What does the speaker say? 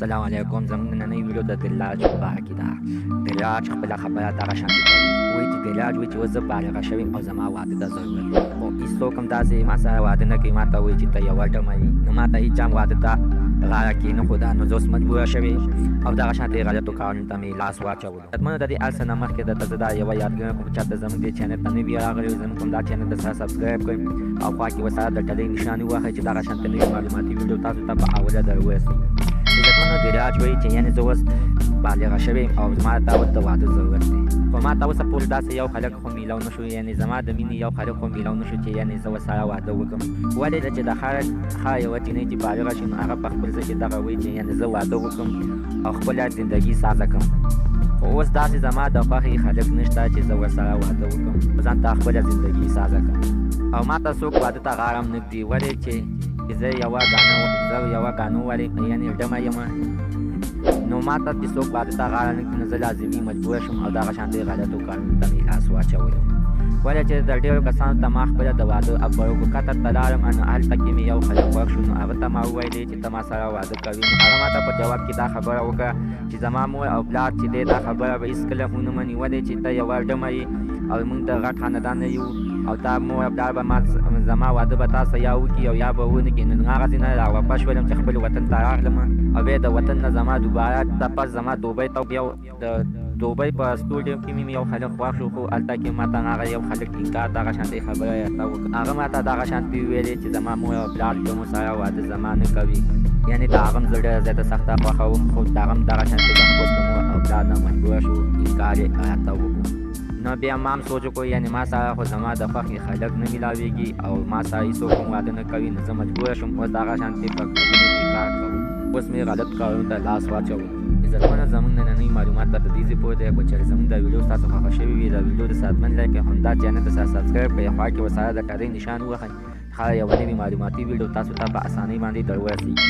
السلام علیکم. زموږ نننۍ ویډیو د دراج په باره کې ده. دراج خپله خبره دغه شانتې کوي، وایي چې دراج وایي چې اوس زه بالغه شوې او زما واده ته ضرورت دی، خو هېڅوک هم داسې ما سره واده نه کوي. ما ته وایي چې ته یوه ډمه یې، نو ما ته هېچا هم واده ته غاړه کېنښوده، نو زه اوس مجبوره شوې او دغه شانتې غلطو کارونو ته مې لاس واچولو. عزتمنو، د دې هر څه نه مخکې درته زه دا یوه یادګڼه کوم، چېرته زموږ دې چینل ته نه وي راغلی، زموږ کوم دا چینل درسره سبسکرایب کړئ او خوا کې ورسره د ډلۍ نښان ووهئ چې دغه شانتې نوي معلوماتي ویډیو تاسو ته په اوله در ورسوي. عزتمنو، دراج وایي چې یعنې زه اوس بالغه شوې او زما ته اوس د واده ضرورت دی، خو ما ته اوسه پورې داسې یو خلک خو میلاو نه شو، یعنې زما د مینې یو خلک خو میلاو نه شو چې یعنې زه ورسره واده وکړم. ولې ده چې د هغه یوه جینۍ چې بالغه شي نو هغه په خپل ځای کې دغه وایي چې یعنې زه واده وکړم او خپله زندګي سازه کړم، خو اوس داسې زما د خوښې خلک نشته چې زه ورسره واده وکړم، ځان ته خپله زندګي سازه کړم. او ما ته څوک واده ته غاړه هم نه ږدي، ولې چې زه یوه ګانو ولې یعنې ډمه یم، نو ما ته چې څوک واده ته غاړه نه ږدي نو زه لازمي مجبوره شم او دغه شانتې غلطو کارونو ته مې لاس واچولی. ولې چې د ډېرو کسانو ته ما خپله د واده ابروکو قطر ته لاړم، نو هلته کې مې یو خلک خوښ شو، نو هغه ته ما وویلې چې ته ما سره واده کوې، نو هغه ما ته په جواب کې دا خبره وکړه چې زما مور او پلار چې دی دا خبره به هېڅکله ونه مني، ولې چې ته یوه ډمه یې او موږ د غټ خاندان نه یو او تا مور او پلار به زما واده به تا سره یا وکړي او یا به ونه کړي. نو هغسې نه راواپس شولم چې خپل وطن ته راغلم او بیا د وطن نه زما دوباره تپس زما دوبۍ ته یو د دوبۍ په سټوډیو کې مې یو خلک خوښ شو، خو هلته کې ما ته هغه یو خلک ټینګار دغه شانتې خبره راته وکړه. هغه ما ته دغه شانتې وویلې چې زما مور او پلار که مو سره واده زما نه کوي، یعنې د هغه هم زه ډېره زیاته سخته خوښوم، خو د هغه هم دغه شانتې د خپل د مور او پلار نه مجبوره شو انکار یې راته وکړو. نو بیا ما هم سوچ وکړو یعنې ما سره خو زما د خوښې خلک نه میلاویږي او ما سره هېڅوک هم واده نه کوي، نو زه مجبوره شم اوس دغه شانتې په کلونو کې کار کوم. اوس مې غلط کارونو ته لاس واچوو. عزتمنو، زموږ نننۍ معلومات به د دې ځای پورې دی. که چېرې زموږ دا ویډیو ستاسو خوښه شوې وي، دا ویډیو د ساتمن لایک کړئ، همدا چینل ته سره سبسکرایب کړئ، خوا کې ورسره د ټرۍ نښان ووهئ، ښه یوه نوې معلوماتي ویډیو تاسو ته په اسانۍ باندې در ورسېږي.